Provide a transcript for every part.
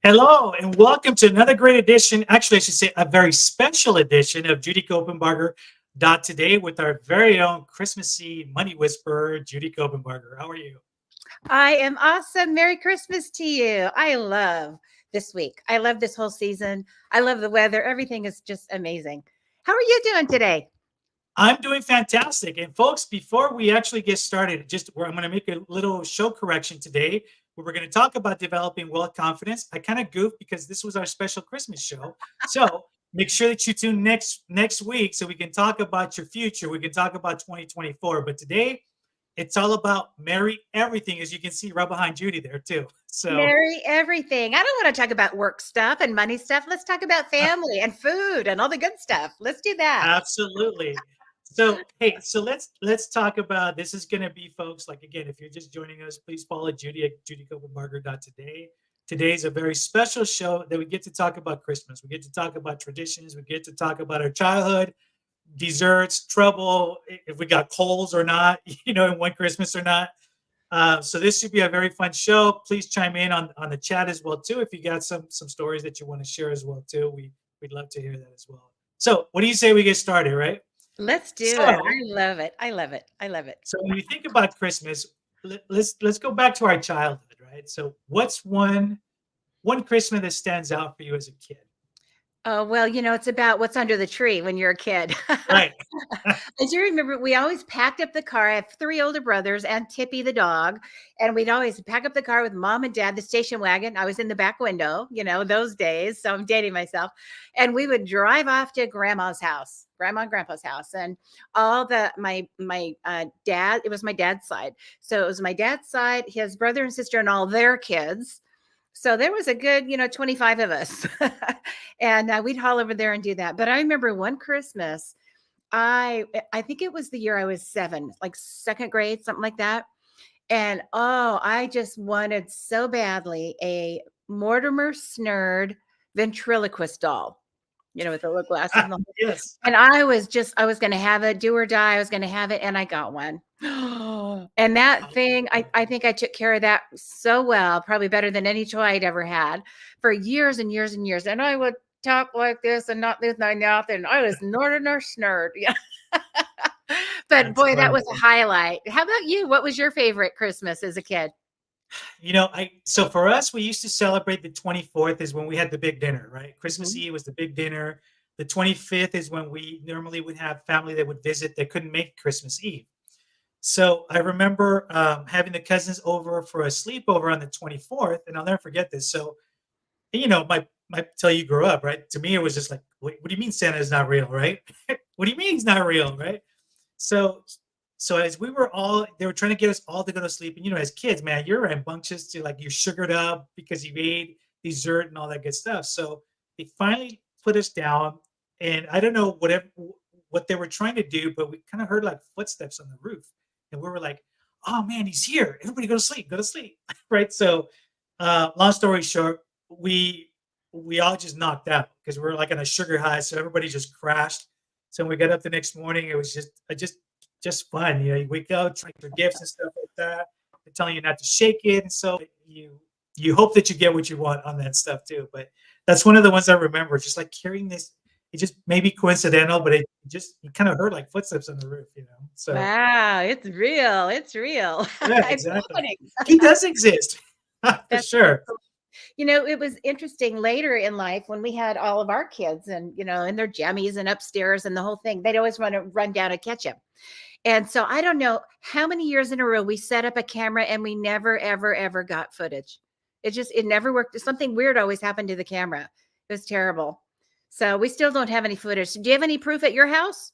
Hello, and welcome to another great edition. Actually, I should say a very special edition of Judy Kopenbarger Today with our very own Christmassy money whisperer, Judy Kopenbarger. How are you? I am awesome. Merry Christmas to you. I love this week. I love this whole season. I love the weather. Everything is just amazing. How are you doing today? I'm doing fantastic. And folks, before we actually get started, I'm going to make a little show correction today where we're going to talk about developing wealth confidence. I kind of goofed because this was our special Christmas show. So make sure that you tune next week so we can talk about your future. We can talk about 2024. But today, it's all about merry everything, as you can see right behind Judy there too. So Merry everything. I don't want to talk about work stuff and money stuff. Let's talk about family and food and all the good stuff. Let's do that. absolutely. So hey, so let's talk about this is going to be, folks. Like again, if you're just joining us, please follow Judy at judykopenbarger.today. Today's a very special show that we get to talk about Christmas. We get to talk about traditions. We get to talk about our childhood, desserts, trouble, if we got colds or not, in one Christmas or not. So this should be a very fun show. Please chime in on the chat as well too. If you got some stories that you want to share as well too, we'd love to hear that as well. So what do you say we get started, right? Let's do it. So I love it. I love it. I love it. so when you think about Christmas, let's go back to our childhood, right? So what's one Christmas that stands out for you as a kid? Oh, well, it's about what's under the tree when you're a kid. Right. As you remember, we always packed up the car. I have three older brothers and Tippy the dog. And we'd always pack up the car with mom and dad, the station wagon. I was in the back window, those days. So I'm dating myself. And we would drive off to grandma's house, grandma and grandpa's house. And all the, my dad, it was my dad's side. So it was my dad's side, his brother and sister, and all their kids. So there was a good, 25 of us. And we'd haul over there and do that. But I remember one Christmas, I think it was the year I was 7, like second grade, something like that. And I just wanted so badly a Mortimer Snerd ventriloquist doll, with the little glasses and Yes. and I was going to have it, do or die. I was going to have it. And I got one. And that thing, I think I took care of that so well, probably better than any toy I'd ever had for years and years and years. And I would talk like this and not this and that. And I was Northern Snerd. Yeah. But That's boy, that funny. was a highlight. How about you? What was your favorite Christmas as a kid? So for us, we used to celebrate the 24th is when we had the big dinner, right? Christmas Mhm. Eve was the big dinner. The 25th is when we normally would have family that would visit that couldn't make Christmas Eve. So I remember having the cousins over for a sleepover on the 24th, and I'll never forget this. So, my till you grew up, right? To me, it was just like, what do you mean Santa is not real, right? What do you mean he's not real, right? So so as we were all they were trying to get us all to go to sleep. And as kids, man, you're rambunctious to like you're sugared up because you ate dessert and all that good stuff. So they finally put us down. And I don't know what they were trying to do, but we kind of heard like footsteps on the roof. And we were like, oh man, he's here. Everybody go to sleep. Right. So long story short, we all just knocked out because we were like on a sugar high. So everybody just crashed. So when we got up the next morning, it was just fun. You wake up, try your gifts and stuff like that. They're telling you not to shake it, and so you hope that you get what you want on that stuff too. But that's one of the ones I remember. Just like carrying this, it just may be coincidental, but you kind of heard like footsteps on the roof. So Wow, it's real. It's real. yeah, It's exactly. happening. He does exist for That's sure. It was interesting later in life when we had all of our kids and, and their jammies and upstairs and the whole thing. They'd always want to run down and catch him. And so I don't know how many years in a row we set up a camera and we never, ever, ever got footage. It never worked. Something weird always happened to the camera. It was terrible. So we still don't have any footage. Do you have any proof at your house?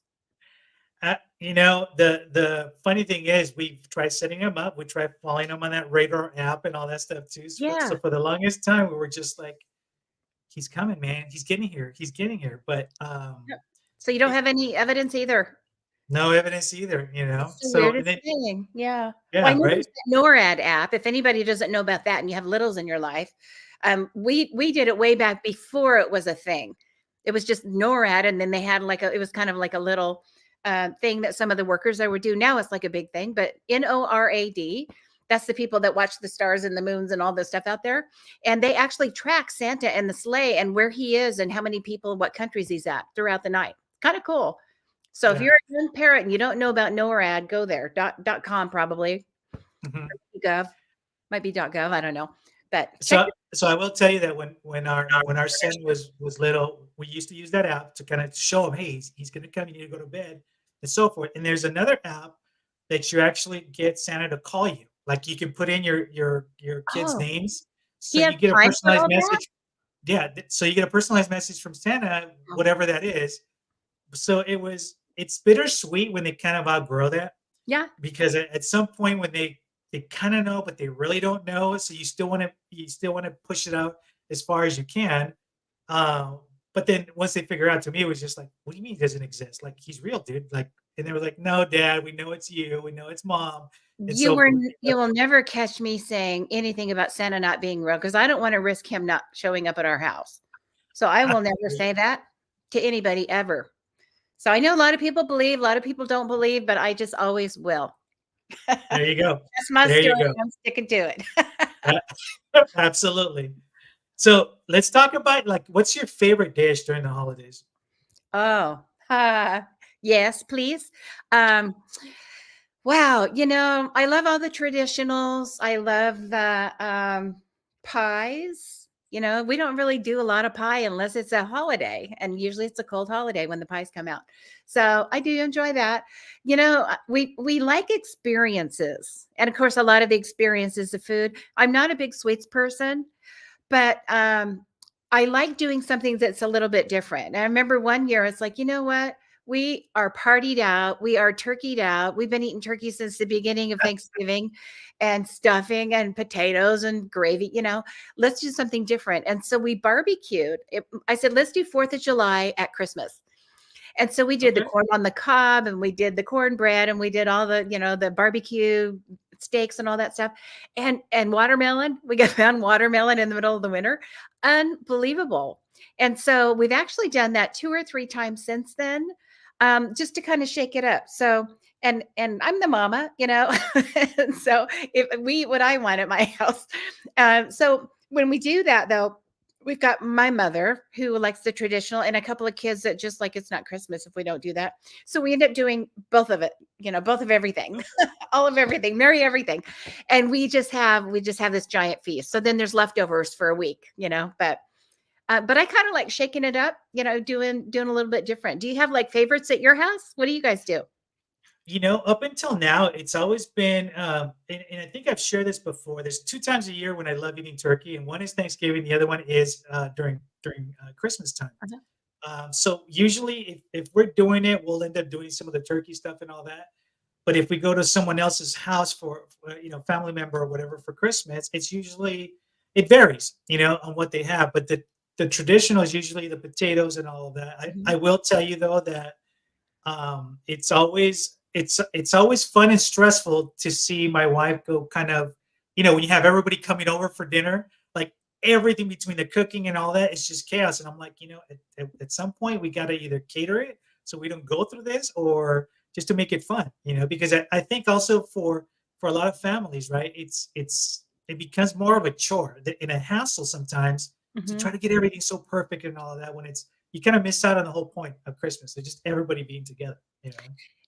The funny thing is we've tried setting them up. We tried following them on that radar app and all that stuff too. So Yeah. for the longest time, we were just like, he's coming, man. He's getting here. He's getting here. But Yep. So you don't have any evidence either. no evidence either. It's the So and weirdest then thing. Yeah. Well, I yeah, know right. there's the NORAD app. If anybody doesn't know about that and you have littles in your life, we did it way back before it was a thing. It was just NORAD, and then they had it was kind of like a little thing that some of the workers there would do. Now it's like a big thing, but NORAD, That's the people that watch the stars and the moons and all this stuff out there. And they actually track Santa and the sleigh and where he is and how many people, what countries he's at throughout the night. Kind of cool. So if Yeah. you're a young parent and you don't know about NORAD, go there. .com probably. Mhm. Gov. Might be .gov. I don't know. But check So it. so I will tell you that when our son was little, we used to use that app to kind of show him, hey, he's going to come. You need to go to bed, and so forth. And there's another app that you actually get Santa to call you. Like you can put in your kids' Oh, names, he so has you get a time for personalized all that? message. Yeah, so you get a personalized message from Santa, Oh, whatever that is. So it's bittersweet when they kind of outgrow that, yeah. because at some point when they kind of know but they really don't know, so you still want to push it out as far as you can. um but then once they figure out, to me it was just like, what do you mean he doesn't exist? Like, he's real, dude. Like, and they were like, no, dad, we know it's you, we know it's mom, and so forth. You will never catch me saying anything about Santa not being real because I don't want to risk him not showing up at our house. So I will never say that to anybody ever. So I know a lot of people believe, a lot of people don't believe, but I just always will. There you go. That's my There story. you go. I'm sticking to it. Absolutely. So let's talk about, like, what's your favorite dish during the holidays? Oh, yes, please. Um, wow, I love all the traditionals. I love the pies. We don't really do a lot of pie unless it's a holiday, and usually it's a cold holiday when the pies come out. So I do enjoy that. We like experiences, and of course, a lot of the experiences of food. I'm not a big sweets person, but I like doing something that's a little bit different. And I remember one year, it's like, you know what? We are partied out. We are turkeyed out. We've been eating turkey since the beginning of Thanksgiving, and stuffing and potatoes and gravy. Let's do something different. And so we barbecued. I said, let's do 4th of July at Christmas. And so we did the Okay. corn on the cob, and we did the cornbread, and we did all the barbecue steaks and all that stuff. And watermelon. We got found watermelon in the middle of the winter. Unbelievable. And so we've actually done that 2 or 3 times since then, just to kind of shake it up. So and I'm the mama, and so if we eat what I want at my house. So when we do that, though, we've got my mother who likes the traditional, and a couple of kids that just like it's not Christmas if we don't do that. So we end up doing both of it, both of everything, all of everything, merry everything. And we just have this giant feast. So then there's leftovers for a week, but I kind of like shaking it up, doing a little bit different. Do you have like favorites at your house? What do you guys do? Up until now, it's always been, and I think I've shared this before. There's 2 times a year when I love eating turkey, and one is Thanksgiving. The other one is during Christmas time. Uh-huh. So usually, if we're doing it, we'll end up doing some of the turkey stuff and all that. But if we go to someone else's house for family member or whatever for Christmas, it varies, on what they have. But the traditional is usually the potatoes and all of that. I Mhm. will tell you though that it's always fun and stressful to see my wife go kind of, when you have everybody coming over for dinner, like everything between the cooking and all that, it's just chaos. And I'm like, at some point we got to either cater it so we don't go through this, or just to make it fun, because I think also for a lot of families, right, it becomes more of a chore and a hassle sometimes to try Mhm. to get everything so perfect and all of that, when you kind of miss out on the whole point of Christmas. It's just everybody being together.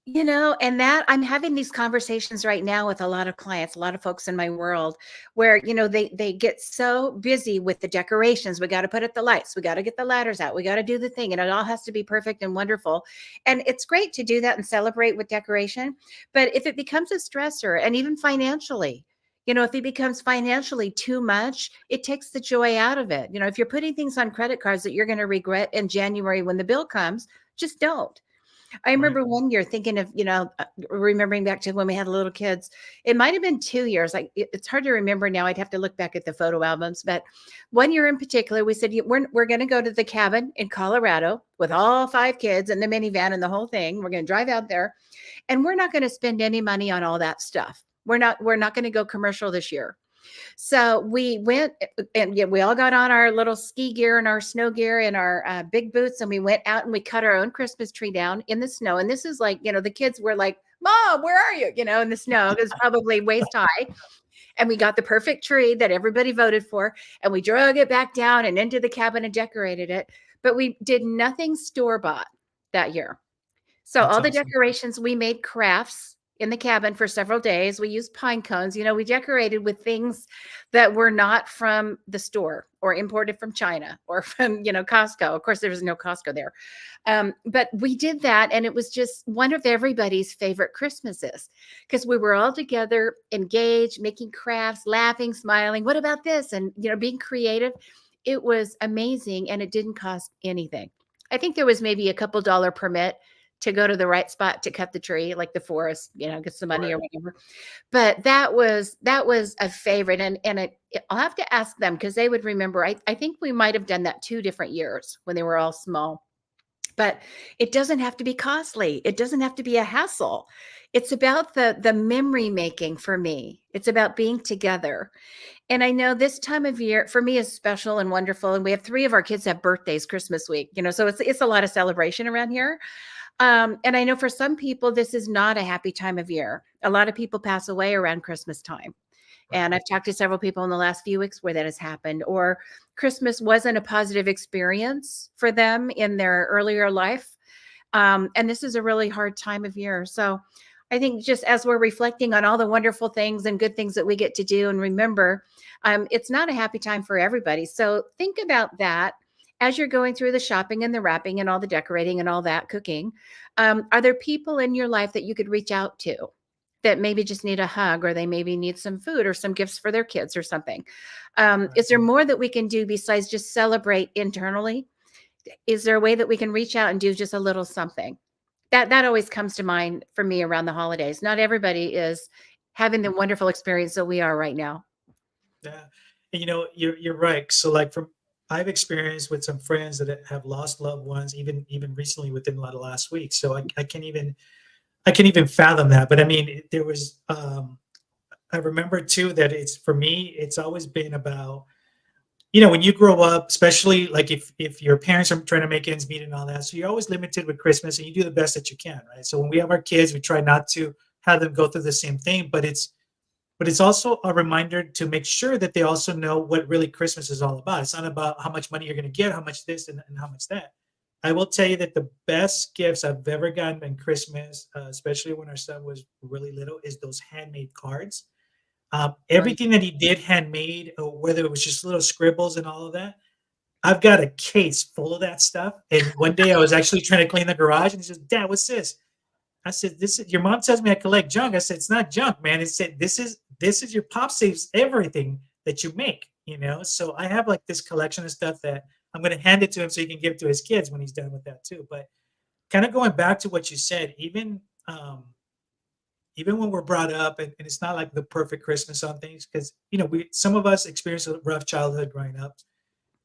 And that I'm having these conversations right now with a lot of clients, a lot of folks in my world where, they get so busy with the decorations. We got to put up the lights. We got to get the ladders out. We got to do the thing. And it all has to be perfect and wonderful. And it's great to do that and celebrate with decoration. But if it becomes a stressor, and even financially, if it becomes financially too much, it takes the joy out of it. If you're putting things on credit cards that you're going to regret in January when the bill comes, just don't. I Right. remember one year thinking of, remembering back to when we had little kids. It might have been 2 years. Like it's hard to remember now. I'd have to look back at the photo albums. But one year in particular, we said we're going to go to the cabin in Colorado with all 5 kids and the minivan and the whole thing. We're going to drive out there, and we're not going to spend any money on all that stuff. We're not going to go commercial this year. So we went, and yeah, we all got on our little ski gear and our snow gear and our big boots, and we went out and we cut our own Christmas tree down in the snow. And this is like, the kids were like Mom, where are you? In the snow. It was probably waist high. And we got the perfect tree that everybody voted for. And we drug it back down and into the cabin and decorated it. But we did nothing store bought that year. So That's all the awesome. decorations, we made crafts in the cabin for several days. We used pine cones. We decorated with things that were not from the store or imported from China or from, Costco. Of course, there was no Costco there. But we did that. And it was just one of everybody's favorite Christmases because we were all together, engaged, making crafts, laughing, smiling. What about this? And, being creative. It was amazing. And it didn't cost anything. I think there was maybe a couple dollar permit to go to the right spot to cut the tree, like the forest, get some money or Right. whatever. But that was a favorite, I'll have to ask them because they would remember. I think we might have done that 2 different years when they were all small. But it doesn't have to be costly. It doesn't have to be a hassle. It's about the memory making for me. It's about being together. And I know this time of year for me is special and wonderful. And we have 3 of our kids have birthdays Christmas week, so it's a lot of celebration around here. And I know for some people, this is not a happy time of year. A lot of people pass away around Christmas time. Right. And I've talked to several people in the last few weeks where that has happened, or Christmas wasn't a positive experience for them in their earlier life. And this is a really hard time of year. So I think just as we're reflecting on all the wonderful things and good things that we get to do and remember, it's not a happy time for everybody. So think about that as you're going through the shopping and the wrapping and all the decorating and all that cooking. Are there people in your life that you could reach out to that maybe just need a hug, or they maybe need some food or some gifts for their kids or something? Right. Is there more that we can do besides just celebrate internally? Is there a way that we can reach out and do just a little something? That always comes to mind for me around the holidays. Not everybody is having the wonderful experience that we are right now. Yeah. And you're right. So like from I've experienced with some friends that have lost loved ones, even recently within the last week. So I can't even fathom that. But I mean, there was I remember too that it's for me, it's always been about, when you grow up, especially like if your parents are trying to make ends meet and all that, so you're always limited with Christmas and you do the best that you can, right? So when we have our kids, we try not to have them go through the same thing, but it's also a reminder to make sure that they also know what really Christmas is all about. It's not about how much money you're going to get, how much this and how much that. I will tell you that the best gifts I've ever gotten in Christmas, especially when our son was really little, is those handmade cards. Right. Everything that he did handmade, or whether it was just little scribbles and all of that, I've got a case full of that stuff. And one day I was actually trying to clean the garage, and he says, "Dad, what's this?" I said, "This is your mom tells me I collect junk." I said, "It's not junk, man." It said, "This is your pop saves everything that you make." So I have like this collection of stuff that I'm going to hand it to him so he can give it to his kids when he's done with that too. But kind of going back to what you said, even when we're brought up, and it's not like the perfect Christmas on things, because we some of us experience a rough childhood growing up,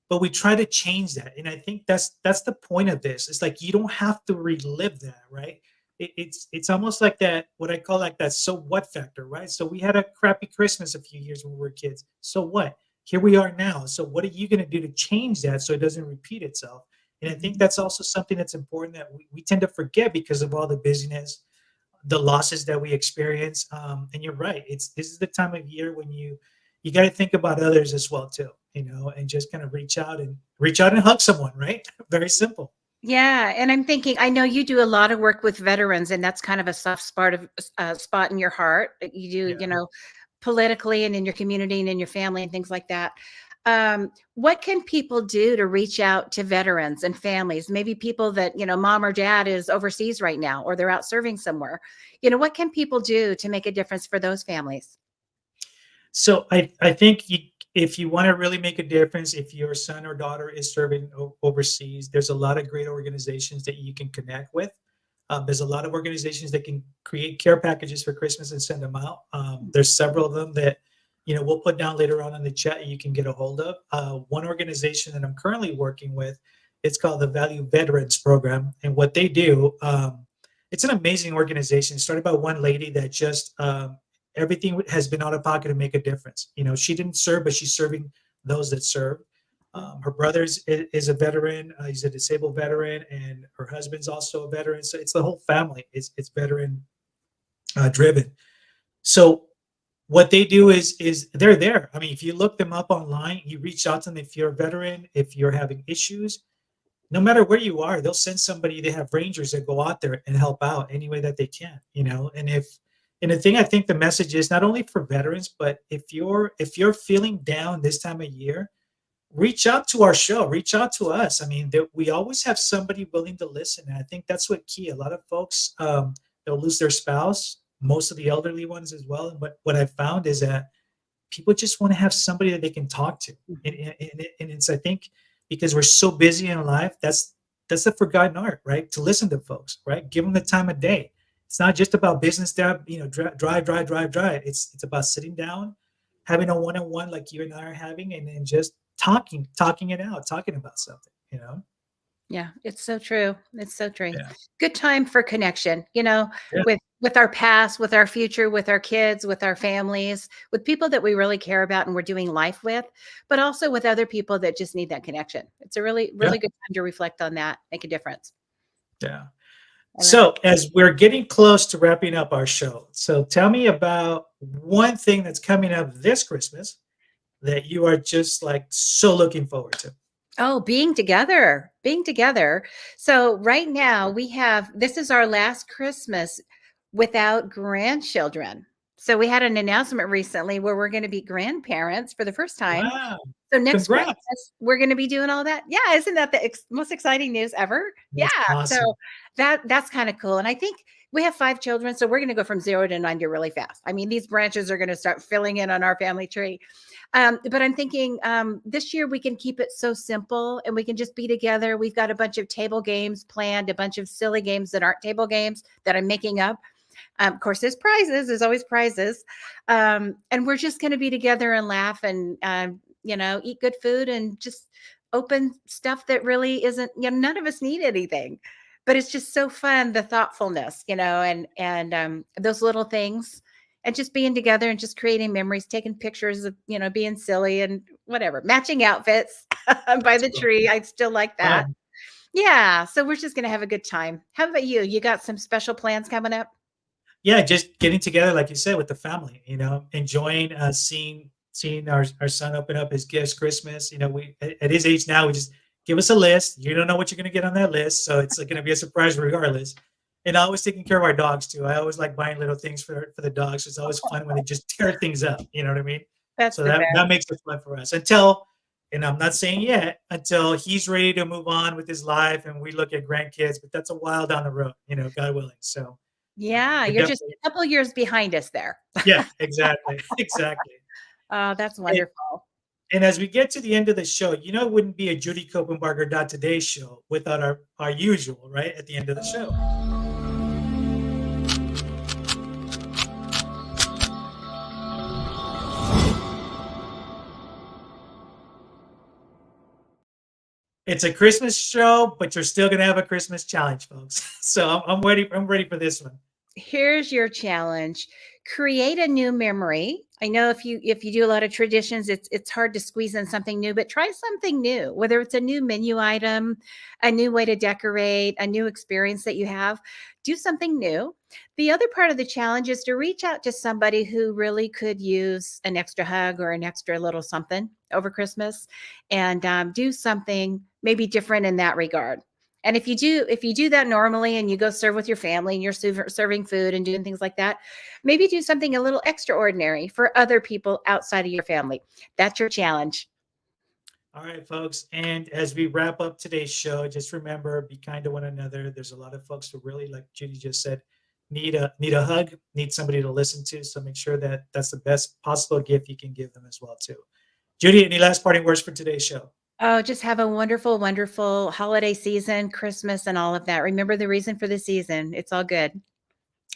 but we try to change that. And I think that's the point of this. It's like you don't have to relive that, right? It's almost like that, what I call like that so what factor, right? So we had a crappy Christmas a few years when we were kids. So what? Here we are now. So what are you going to do to change that so it doesn't repeat itself? And I think Mhm. that's also something that's important that we tend to forget because of all the busyness, the losses that we experience. And you're right. This is the time of year when you got to think about others as well too, and just kind of reach out and hug someone, right? Very simple. Yeah, and I'm thinking, I know you do a lot of work with veterans, and that's kind of a soft spot in your heart that you do, Yeah. politically and in your community and in your family and things like that. What can people do to reach out to veterans and families? Maybe people that, mom or dad is overseas right now, or they're out serving somewhere. What can people do to make a difference for those families? So I think if you want to really make a difference, if your son or daughter is serving overseas, there's a lot of great organizations that you can connect with. There's a lot of organizations that can create care packages for Christmas and send them out. There's several of them that we'll put down later on in the chat. You can get a hold of. One organization that I'm currently working with, it's called the Value Veterans Program, and what they do, it's an amazing organization. It started by one lady that just everything has been out of pocket to make a difference. She didn't serve, but she's serving those that serve. Her brother is a veteran. He's a disabled veteran, and her husband's also a veteran. So it's the whole family. It's veteran driven. So what they do is they're there. I mean, if you look them up online, you reach out to them. If you're a veteran, if you're having issues, no matter where you are, they'll send somebody. They have rangers that go out there and help out any way that they can, you know. And the thing, I think the message is not only for veterans, but if you're feeling down this time of year, reach out to our show, reach out to us. I mean, we always have somebody willing to listen. And I think that's what key. A lot of folks, they'll lose their spouse, most of the elderly ones as well. And what I found is that people just want to have somebody that they can talk to. And it's, I think, because we're so busy in life, that's the forgotten art, right? To listen to folks, right? Give them the time of day. It's not just about business there, drive. It's about sitting down, having a one-on-one like you and I are having, and then just talking it out, talking about something, you know? Yeah, it's so true. It's so true. Yeah. Good time for connection, Yeah. with our past, with our future, with our kids, with our families, with people that we really care about and we're doing life with, but also with other people that just need that connection. It's a really, Yeah. really good time to reflect on that, make a difference. Yeah. I love it. So, as we're getting close to wrapping up our show, so tell me about one thing that's coming up this Christmas that you are just like so looking forward to. Oh, being together, being together. So right now this is our last Christmas without grandchildren. So we had an announcement recently where we're going to be grandparents for the first time. Wow. So next Congrats. Christmas, we're gonna be doing all that. Yeah, isn't that the most exciting news ever? Yeah, That's so awesome. that's kinda cool, and I think we have 5 children, so we're gonna go from 0 to 90 really fast. I mean, these branches are gonna start filling in on our family tree. But I'm thinking, this year we can keep it so simple and we can just be together. We've got a bunch of table games planned, a bunch of silly games that aren't table games that I'm making up. Of course, there's prizes. There's always prizes, and we're just going to be together and laugh and eat good food and just open stuff that really isn't. None of us need anything, but it's just so fun. The thoughtfulness, and those little things, and just being together and just creating memories, taking pictures of being silly and whatever, matching outfits by That's the cool. tree. I still like that. Fun. Yeah, so we're just going to have a good time. How about you? You got some special plans coming up? Yeah, just getting together, like you said, with the family, enjoying seeing our son open up his gifts Christmas. We at his age now, we just give us a list. You don't know what you're gonna get on that list, so it's gonna be a surprise regardless. And always taking care of our dogs too. I always like buying little things for the dogs. It's always fun when they just tear things up. You know what I mean? That's So the that best. makes it fun for us until, and I'm not saying yet, until he's ready to move on with his life and we look at grandkids, but that's a while down the road, God willing. So Yeah, we're you're just definitely, a couple years behind us there. yeah, exactly, exactly. Oh, that's And, wonderful. and as we get to the end of the show, it wouldn't be a Judy Kopenbarger Today show without our usual, right? At the end of the show. It's a Christmas show, but you're still gonna have a Christmas challenge, folks. So I'm ready. I'm ready for this one. Here's your challenge. Create a new memory. I know if you do a lot of traditions, it's hard to squeeze in something new, but try something new, whether it's a new menu item, a new way to decorate, a new experience that you have. Do something new. The other part of the challenge is to reach out to somebody who really could use an extra hug or an extra little something over Christmas, and do something maybe different in that regard. And if you do that normally and you go serve with your family and you're serving food and doing things like that, maybe do something a little extraordinary for other people outside of your family. That's your challenge. All right, folks. And as we wrap up today's show, just remember, be kind to one another. There's a lot of folks who really, like Judy just said, need a hug, need somebody to listen to. So make sure that that's the best possible gift you can give them as well too. Judy, any last parting words for today's show? Oh, just have a wonderful, wonderful holiday season, Christmas, and all of that. Remember the reason for the season. It's all good. All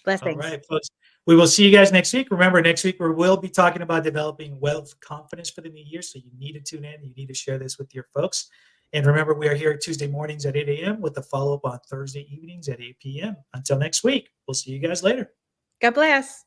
Blessings. right, folks. We will see you guys next week. Remember, next week we will be talking about developing wealth confidence for the new year. So you need to tune in. You need to share this with your folks. And remember, we are here Tuesday mornings at 8 a.m. with a follow up on Thursday evenings at 8 p.m. Until next week, we'll see you guys later. God bless.